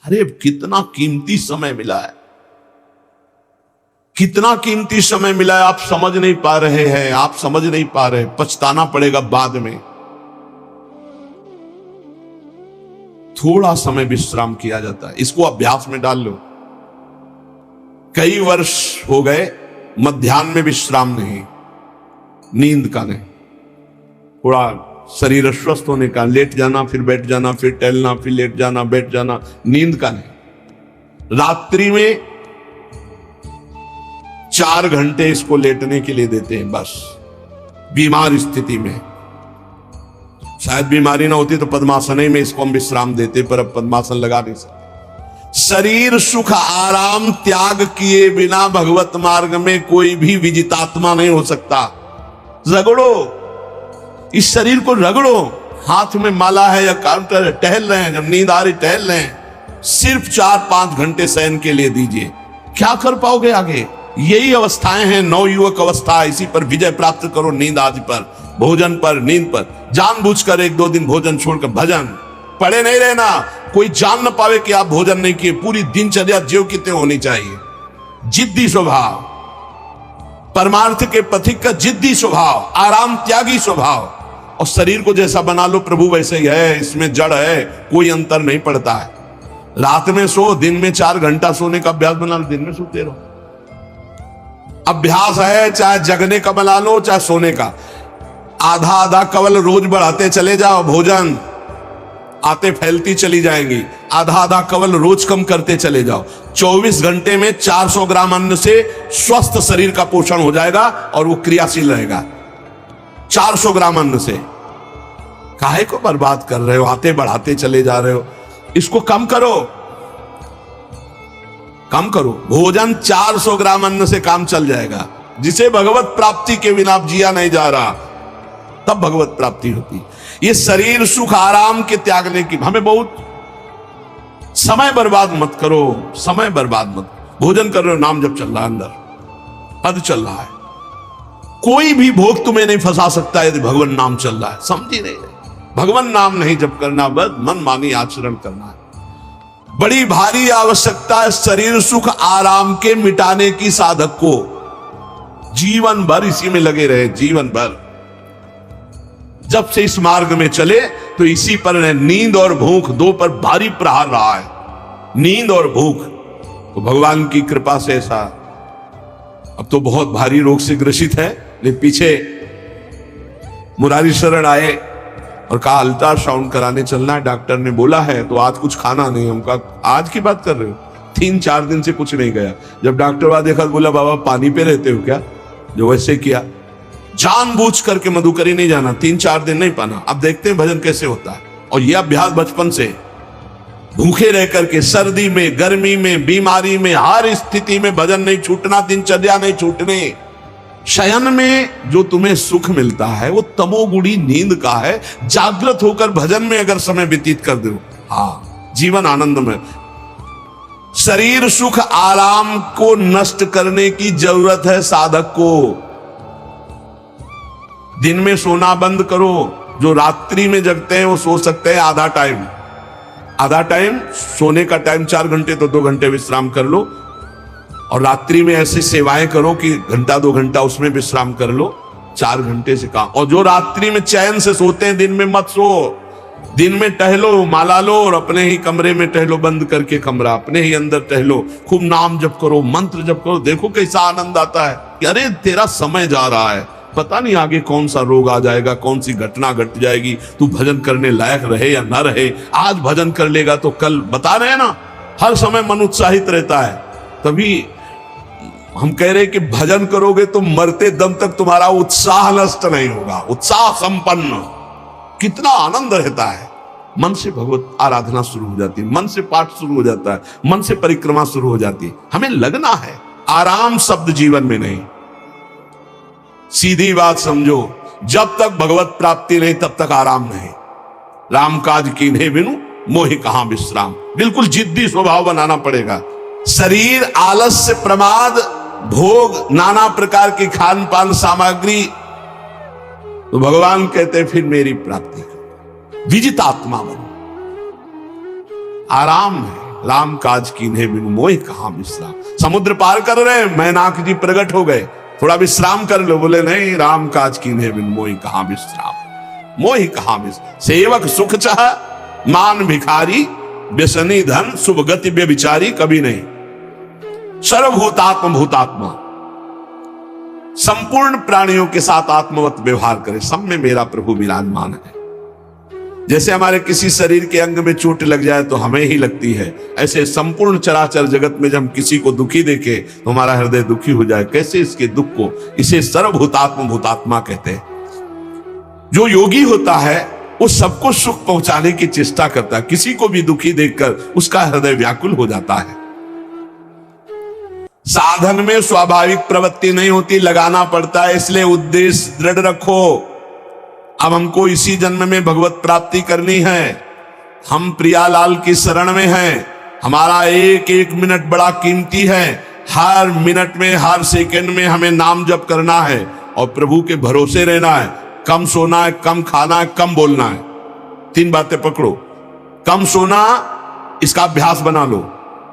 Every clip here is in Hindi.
अरे कितना कीमती समय मिला है, कितना कीमती समय मिला है, आप समझ नहीं पा रहे हैं, आप समझ नहीं पा रहे, पछताना पड़ेगा बाद में। थोड़ा समय विश्राम किया जाता है, इसको अभ्यास में डाल लो। कई वर्ष हो गए मध्याह्न में विश्राम नहीं, नींद का नहीं, थोड़ा शरीर स्वस्थ होने का, लेट जाना फिर बैठ जाना, फिर टहलना, फिर लेट जाना बैठ जाना, नींद का नहीं। रात्रि में 4 घंटे इसको लेटने के लिए देते हैं बस, बीमार स्थिति में। शायद बीमारी ना होती तो पद्मासन में इसको हम विश्राम देते, पर अब पद्मासन लगा नहीं सकते। शरीर सुख आराम त्याग किए बिना भगवत मार्ग में कोई भी विजितात्मा नहीं हो सकता। रगड़ो, इस शरीर को रगड़ो, हाथ में माला है या काउंटर, टहल रहे हैं, जब नींद आ रही टहल रहे हैं, सिर्फ 4-5 घंटे शयन के लिए दीजिए। क्या कर पाओगे आगे? यही अवस्थाएं हैं, नवयुवक अवस्था। इसी पर विजय प्राप्त करो, नींद आदि पर, भोजन पर, नींद पर। जानबूझकर 1-2 दिन भोजन छोड़कर भजन पड़े नहीं रहना, कोई जान न पावे कि आप भोजन नहीं किए। पूरी दिनचर्या ज्यों की त्यों होनी चाहिए। जिद्दी स्वभाव, परमार्थ के पथिक का जिद्दी स्वभाव, आराम त्यागी स्वभाव। और शरीर को जैसा बना लो प्रभु वैसे ही है, इसमें जड़ है, कोई अंतर नहीं पड़ता है। रात में सो, दिन में 4 घंटा सोने का अभ्यास बना लो, दिन में सोते रहो। अभ्यास है, चाहे जगने का बना लो चाहे सोने का। आधा आधा कवल रोज बढ़ाते चले जाओ, भोजन आते फैलती चली जाएंगी। आधा आधा कवल रोज कम करते चले जाओ। 24 घंटे में 400 ग्राम अन्न से स्वस्थ शरीर का पोषण हो जाएगा और वो क्रियाशील रहेगा। 400 ग्राम अन्न से काहे को बर्बाद कर रहे हो? आते बढ़ाते चले जा रहे हो, इसको कम करो, कम करो। भोजन 400 ग्राम अन्न से काम चल जाएगा। जिसे भगवत प्राप्ति के बिना जिया नहीं जा रहा, तब भगवत प्राप्ति होती। ये शरीर सुख आराम के त्यागने की, हमें बहुत समय बर्बाद मत करो, समय बर्बाद मत। भोजन कर रहे हो, नाम जब चल रहा है, अंदर पद चल रहा है, कोई भी भोग तुम्हें नहीं फंसा सकता यदि भगवान नाम चल रहा है। समझी नहीं? भगवान नाम नहीं जप करना, बस मन मानी आचरण करना है। बड़ी भारी आवश्यकता है शरीर सुख आराम के मिटाने की साधक को। जीवन भर इसी में लगे रहे, जीवन भर। जब से इस मार्ग में चले तो इसी पर नींद और भूख, 2 पर भारी प्रहार रहा है, नींद और भूख। तो भगवान की कृपा से ऐसा, अब तो बहुत भारी रोग से ग्रसित है, लेकिन पीछे मुरारी शरण आए और कहा अल्ट्रासाउंड कराने चलना है, डॉक्टर ने बोला है, तो आज कुछ खाना नहीं। हम कहा आज की बात कर रहे हो? 3-4 दिन से कुछ नहीं गया। जब डॉक्टर वहां देखा तो बोला बाबा पानी पे रहते हो क्या? जो वैसे किया, जानबूझ करके मधुकरी नहीं जाना, 3-4 दिन नहीं पाना। अब देखते हैं भजन कैसे होता है। और यह अभ्यास बचपन से, भूखे रह करके, सर्दी में, गर्मी में, बीमारी में, हर स्थिति में भजन नहीं छूटना, दिनचर्या नहीं छूटने। शयन में जो तुम्हें सुख मिलता है वो तमोगुणी नींद का है। जागृत होकर भजन में अगर समय व्यतीत कर दो, हाँ, जीवन आनंद में। शरीर सुख आराम को नष्ट करने की जरूरत है साधक को। दिन में सोना बंद करो। जो रात्रि में जगते हैं वो सो सकते हैं आधा टाइम, आधा टाइम सोने का टाइम 4 घंटे, तो 2 घंटे विश्राम कर लो। और रात्रि में ऐसी सेवाएं करो कि 1-2 घंटा उसमें विश्राम कर लो, 4 घंटे से काम। और जो रात्रि में चैन से सोते हैं, दिन में मत सो। दिन में टहलो, माला लो और अपने ही कमरे में टहलो, बंद करके कमरा, अपने ही अंदर टहलो, खूब नाम जप करो, मंत्र जप करो। देखो कैसा आनंद आता है कि अरे तेरा समय जा रहा है, पता नहीं आगे कौन सा रोग आ जाएगा, कौन सी घटना घट जाएगी, तू भजन करने लायक रहे या ना रहे। आज भजन कर लेगा तो कल, बता रहे हैं ना, हर समय मन उत्साहित रहता है। तभी हम कह रहे कि भजन करोगे तो मरते दम तक तुम्हारा उत्साह नष्ट नहीं होगा, उत्साह संपन्न। कितना आनंद रहता है। मन से भगवत आराधना शुरू हो जाती है, मन से पाठ शुरू हो जाता है, मन से परिक्रमा शुरू हो जाती है। हमें लगना है, आराम शब्द जीवन में नहीं। सीधी बात समझो, जब तक भगवत प्राप्ति नहीं तब तक आराम नहीं। राम काज कीन्हे बिनु मोहि कहां विश्राम। बिल्कुल जिद्दी स्वभाव बनाना पड़ेगा। शरीर आलस्य, प्रमाद, भोग, नाना प्रकार की खान पान सामग्री, तो भगवान कहते फिर मेरी प्राप्ति करो, विजितात्मा बनो। आराम है, राम काज कीन्हे बिनु मोहि कहां विश्राम। समुद्र पार कर रहे हैं, मैनाक जी प्रकट हो गए, थोड़ा विश्राम कर लो। बोले नहीं, राम काज कीन्हे बिनु मोहि कहां विश्राम, मोहि कहां विश्राम। सेवक सुख चाह मान भिखारी, व्यसनी धन शुभ गति व्यभिचारी। कभी नहीं, सर्वभूतात्म भूतात्मा, संपूर्ण प्राणियों के साथ आत्मवत व्यवहार करे, सब में मेरा प्रभु विराजमान है। जैसे हमारे किसी शरीर के अंग में चोट लग जाए तो हमें ही लगती है, ऐसे संपूर्ण चराचर जगत में जब हम किसी को दुखी देखे तो हमारा हृदय दुखी हो जाए। कैसे इसके दुख को, इसे सर्वभूतात्म भूतात्मा कहते हैं। जो योगी होता है वो सबको सुख पहुंचाने की चेष्टा करता है, किसी को भी दुखी देखकर उसका हृदय व्याकुल हो जाता है। साधन में स्वाभाविक प्रवृत्ति नहीं होती, लगाना पड़ता है, इसलिए उद्देश्य दृढ़ रखो। अब हमको इसी जन्म में भगवत प्राप्ति करनी है, हम प्रियालाल की शरण में हैं, हमारा एक एक मिनट बड़ा कीमती है, हर मिनट में हर सेकंड में हमें नाम जप करना है और प्रभु के भरोसे रहना है। कम सोना है, कम खाना है, कम बोलना है, तीन बातें पकड़ो। कम सोना, इसका अभ्यास बना लो,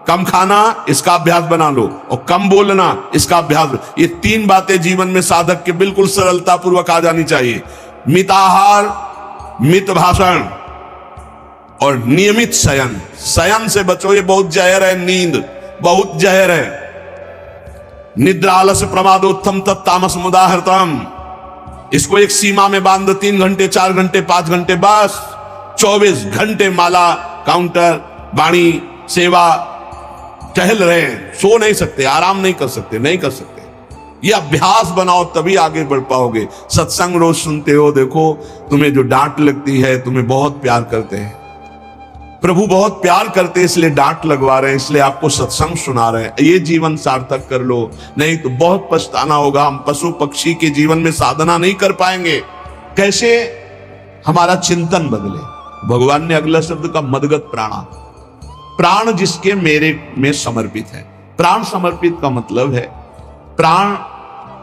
कम खाना, इसका अभ्यास बना लो, और कम बोलना, इसका अभ्यास। ये तीन बातें जीवन में साधक के बिल्कुल सरलता पूर्वक आ जानी चाहिए। मिताहार, मित भाषण और नियमित शयन। शयन से बचो, ये बहुत जहर है, नींद बहुत जहर है। निद्रा आलस्य प्रमादोत्तम तत्तामस मुदाहृतम। इसको एक सीमा में बांध दो, 3 घंटे 4 घंटे 5 घंटे, बस 24 घंटे माला, काउंटर, वाणी, सेवा, टहल रहे हैं, सो नहीं सकते, आराम नहीं कर सकते, नहीं कर सकते। ये अभ्यास बनाओ तभी आगे बढ़ पाओगे। सत्संग रोज सुनते हो, देखो तुम्हें जो डांट लगती है, तुम्हें बहुत प्यार करते हैं, प्रभु बहुत प्यार करते हैं, इसलिए डांट लगवा रहे हैं, इसलिए आपको सत्संग सुना रहे हैं। ये जीवन सार्थक कर लो, नहीं तो बहुत पछताना होगा। हम पशु पक्षी के जीवन में साधना नहीं कर पाएंगे। कैसे? हमारा चिंतन बदले। भगवान ने अगला शब्द का मदगत प्राणा, प्राण जिसके मेरे में समर्पित है। प्राण समर्पित का मतलब है प्राण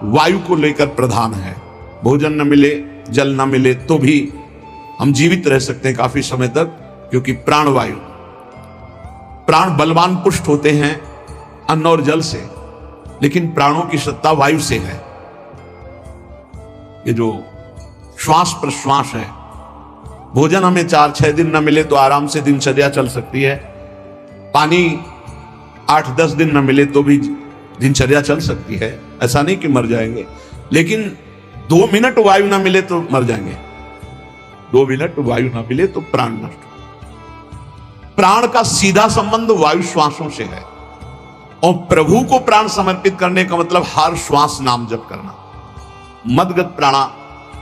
वायु को लेकर प्रधान है। भोजन न मिले, जल न मिले तो भी हम जीवित रह सकते हैं काफी समय तक, क्योंकि प्राण वायु, प्राण बलवान पुष्ट होते हैं अन्न और जल से, लेकिन प्राणों की सत्ता वायु से है। ये जो श्वास प्रश्वास है, भोजन हमें 4-6 दिन न मिले तो आराम से दिनचर्या चल सकती है, पानी 8-10 दिन न मिले तो भी दिनचर्या चल सकती है, ऐसा नहीं कि मर जाएंगे। लेकिन 2 मिनट वायु ना मिले तो मर जाएंगे, 2 मिनट वायु ना मिले तो प्राण नष्ट। प्राण का सीधा संबंध वायु श्वासों से है, और प्रभु को प्राण समर्पित करने का मतलब हर श्वास नाम जप करना। मदगत प्राणा,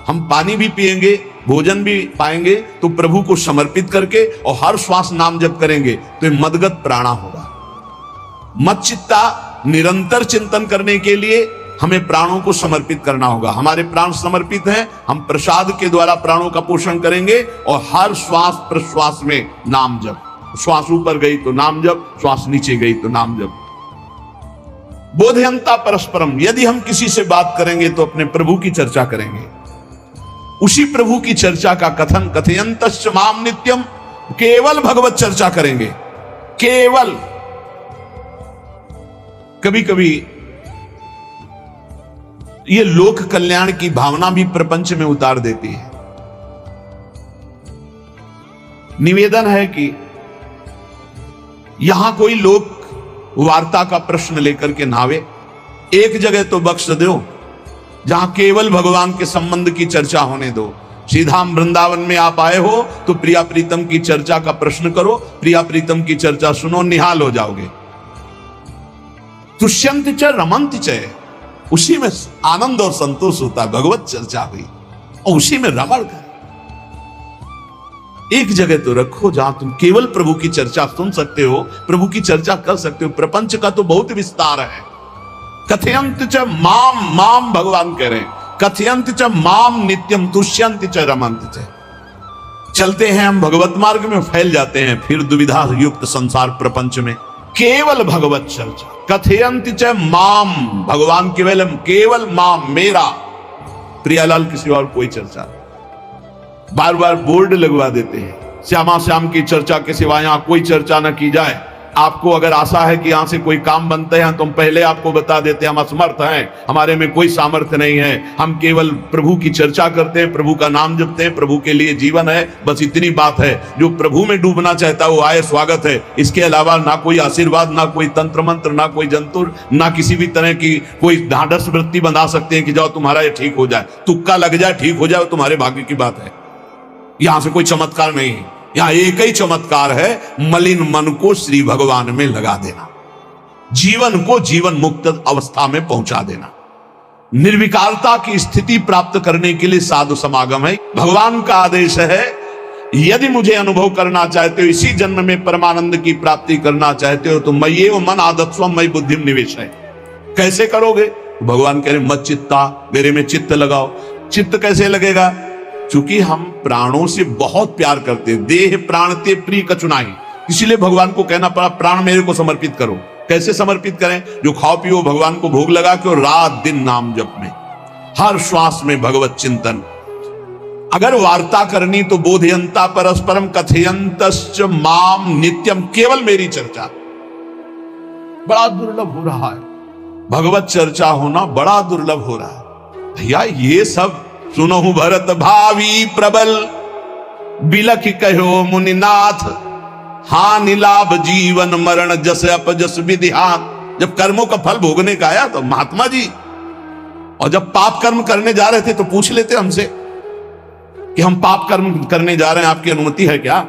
हम पानी भी पिएंगे, भोजन भी पाएंगे तो प्रभु को समर्पित करके, और हर श्वास नाम जप करेंगे तो ये मदगत प्राणा होगा। मच्चित्ता, निरंतर चिंतन करने के लिए हमें प्राणों को समर्पित करना होगा। हमारे प्राण समर्पित हैं, हम प्रसाद के द्वारा प्राणों का पोषण करेंगे, और हर श्वास प्रश्वास में नाम जप। श्वास ऊपर गई तो नाम जप, श्वास नीचे गई तो नाम जप। बोधयंता परस्परम, यदि हम किसी से बात करेंगे तो अपने प्रभु की चर्चा करेंगे, उसी प्रभु की चर्चा का कथन। कथयंतश्च माम नित्यम, केवल भगवत चर्चा करेंगे, केवल। कभी कभी ये लोक कल्याण की भावना भी प्रपंच में उतार देती है। निवेदन है कि यहां कोई लोक वार्ता का प्रश्न लेकर के नावे, एक जगह तो बख्श दो जहां केवल भगवान के संबंध की चर्चा होने दो। सीधा वृंदावन में आप आए हो तो प्रिया प्रीतम की चर्चा का प्रश्न करो, प्रिया प्रीतम की चर्चा सुनो, निहाल हो जाओगे। तुष्यंत च रमंत च, उसी में आनंद और संतोष होता है। भगवत चर्चा हुई और उसी में रमण कर। एक जगह तो रखो जहां तुम केवल प्रभु की चर्चा सुन सकते हो, प्रभु की चर्चा कर सकते हो। प्रपंच का तो बहुत विस्तार है। कथयंत च माम, माम भगवान कह रहे हैं, कथयंत च माम नित्यम तुष्यंत च रमंत च। चलते हैं हम भगवत मार्ग में, फैल जाते हैं फिर दुविधा युक्त संसार प्रपंच में। केवल भगवत चर्चा। कथयंत च माम, भगवान केवल, केवल माम, मेरा। प्रियालाल की सिवा और कोई चर्चा नहीं। बार बार बोर्ड लगवा देते हैं, श्यामा श्याम की चर्चा के सिवा यहां कोई चर्चा न की जाए। आपको अगर आशा है कि यहां से कोई काम बनते हैं तो हम पहले आपको बता देते हैं हम असमर्थ हैं, हमारे में कोई सामर्थ्य नहीं है, हम केवल प्रभु की चर्चा करते हैं, प्रभु का नाम जपते हैं, प्रभु के लिए जीवन है, बस इतनी बात है। जो प्रभु में डूबना चाहता है वो आए, स्वागत है। इसके अलावा ना कोई आशीर्वाद, ना कोई तंत्र मंत्र, ना कोई जंतुर, ना किसी भी तरह की कोई ढांढस वृत्ति बंधा सकते हैं कि जाओ तुम्हारा ये ठीक हो जाए, तुक्का लग जाए, ठीक हो जाए, तुम्हारे भाग्य की बात है। यहां से कोई चमत्कार नहीं है, यहां एक ही चमत्कार है, मलिन मन को श्री भगवान में लगा देना, जीवन को जीवन मुक्त अवस्था में पहुंचा देना। निर्विकारता की स्थिति प्राप्त करने के लिए साधु समागम है। भगवान का आदेश है, यदि मुझे अनुभव करना चाहते हो, इसी जन्म में परमानंद की प्राप्ति करना चाहते हो तो मय्ये मन आदत्स्वम मयि बुद्धिम निवेश है। कैसे करोगे? भगवान कह रहे मत चित्ता, मेरे में चित्त लगाओ। चित्त कैसे लगेगा? चूंकि हम प्राणों से बहुत प्यार करते हैं, देह प्राण ते प्रिय कचुनाई, इसीलिए भगवान को कहना पड़ा प्राण मेरे को समर्पित करो। कैसे समर्पित करें? जो खाओ पियो भगवान को भोग लगा के, और रात दिन नाम जप में, हर श्वास में भगवत चिंतन। अगर वार्ता करनी तो बोधयंता परस्परम कथयंतश्च माम नित्यम, केवल मेरी चर्चा। बड़ा दुर्लभ हो रहा है, भगवत चर्चा होना बड़ा दुर्लभ हो रहा है भैया। ये सब सुनहु भरत भावी प्रबल, बिलख कहो मुनिनाथ, हानि लाभ जीवन मरण जस अपजस विधिहान। जब कर्मों का फल भोगने का आया तो महात्मा जी, और जब पाप कर्म करने जा रहे थे तो पूछ लेते हमसे कि हम पाप कर्म करने जा रहे हैं, आपकी अनुमति है क्या?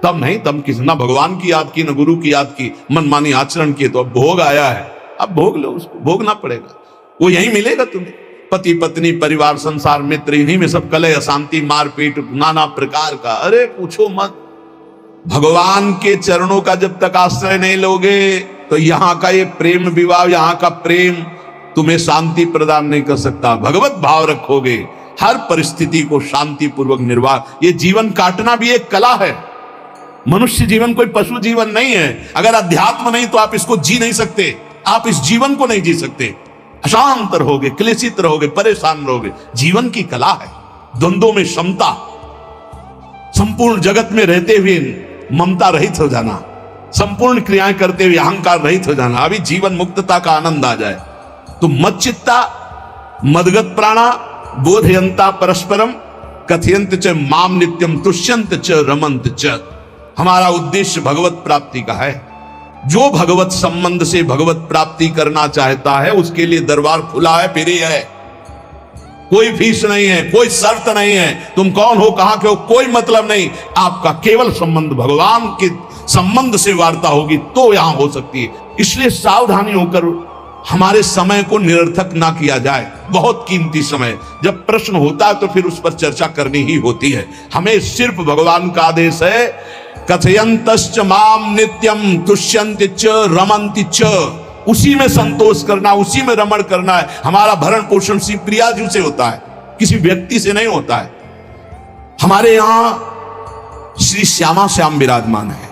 तब नहीं, तब किसी ना भगवान की याद की, ना गुरु की याद की, मनमानी आचरण किए। तो अब भोग आया है, अब भोग लो, उसको भोगना पड़ेगा, वो यही मिलेगा तुम्हें। पति पत्नी परिवार संसार मित्र, इन्हीं में सब कलह अशांति मारपीट नाना प्रकार का, अरे पूछो मत। भगवान के चरणों का जब तक आश्रय नहीं लोगे तो यहां का ये प्रेम विवाह, यहां का प्रेम तुम्हें शांति प्रदान नहीं कर सकता। भगवत भाव रखोगे, हर परिस्थिति को शांति पूर्वक निर्वाह। ये जीवन काटना भी एक कला है। मनुष्य जीवन कोई पशु जीवन नहीं है। अगर अध्यात्म नहीं तो आप इसको जी नहीं सकते, आप इस जीवन को नहीं जी सकते। अशांत रहोगे, क्लेशित रहोगे, परेशान रहोगे। जीवन की कला है द्वंद्वों में समता, संपूर्ण जगत में रहते हुए ममता रहित हो जाना, संपूर्ण क्रियाएं करते हुए अहंकार रहित हो जाना। अभी जीवन मुक्तता का आनंद आ जाए तो मच्चित्ता मदगत प्राणा बोधयंता परस्परम कथयंत च माम नित्यम तुष्यंत च रमंत च। हमारा उद्देश्य भगवत प्राप्ति का है। जो भगवत संबंध से भगवत प्राप्ति करना चाहता है उसके लिए दरबार खुला है, फ्री है, कोई फीस नहीं है, कोई शर्त नहीं है। तुम कौन हो, कहां के हो, कोई मतलब नहीं। आपका केवल संबंध भगवान के संबंध से वार्ता होगी तो यहां हो सकती है। इसलिए सावधानी होकर हमारे समय को निरर्थक ना किया जाए। बहुत कीमती समय, जब प्रश्न होता है तो फिर उस पर चर्चा करनी ही होती है। हमें सिर्फ भगवान का आदेश है, कथयंतश्च माम नित्यम तुष्यन्ति च रमन्ति च। उसी में संतोष करना, उसी में रमण करना है। हमारा भरण पोषण श्री प्रिया जी से होता है, किसी व्यक्ति से नहीं होता है। हमारे यहां श्री श्यामा श्याम विराजमान है,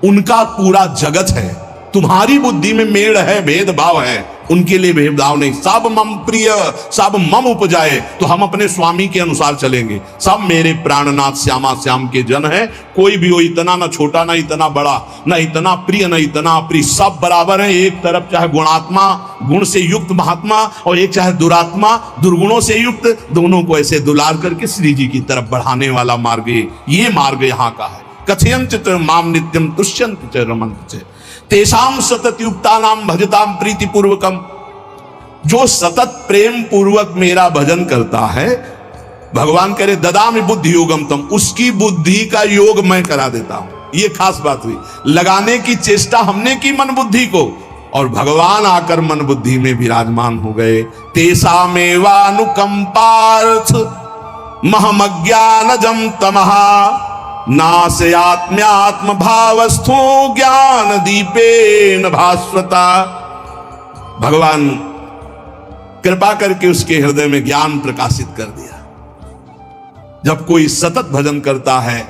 उनका पूरा जगत है। तुम्हारी बुद्धि में मेड़ है, भेदभाव है, उनके लिए भेदभाव नहीं। सब मम प्रिय, सब मम उपजाए, तो हम अपने स्वामी के अनुसार चलेंगे। सब मेरे प्राणनाथ श्यामा श्याम के जन है। कोई भी हो, इतना ना छोटा, ना इतना बड़ा, ना इतना प्रिय, ना इतना अप्रिय, सब बराबर है। एक तरफ चाहे गुणात्मा, गुण से युक्त महात्मा, और एक चाहे दुरात्मा, दुर्गुणों से युक्त, दोनों को ऐसे दुलार करके श्री जी की तरफ बढ़ाने वाला मार्ग ये मार्ग यहाँ का है। कथयंत च माम नित्यम तुष्यन्त च रमन्त च तेषाम सतत युक्ता नाम भजताम प्रीति पूर्वकम। जो सतत प्रेम पूर्वक मेरा भजन करता है, भगवान कह रहे ददामि बुद्धि योगम तम, उसकी बुद्धि का योग मैं करा देता हूं। ये खास बात हुई, लगाने की चेष्टा हमने की मन बुद्धि को, और भगवान आकर मन बुद्धि में विराजमान हो गए। तेषामेवानुकंपार्थ महमज्ञानजम तमहा नास्यात्म्यात्म भावस्थो ज्ञान दीपेन भास्वता। भगवान कृपा करके उसके हृदय में ज्ञान प्रकाशित कर दिया। जब कोई सतत भजन करता है,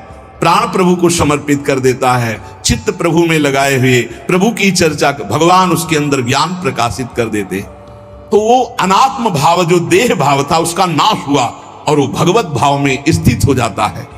प्राण प्रभु को समर्पित कर देता है, चित्त प्रभु में लगाए हुए प्रभु की चर्चा, भगवान उसके अंदर ज्ञान प्रकाशित कर देते, तो वो अनात्म भाव जो देह भाव था उसका नाश हुआ और वो भगवत भाव में स्थित हो जाता है।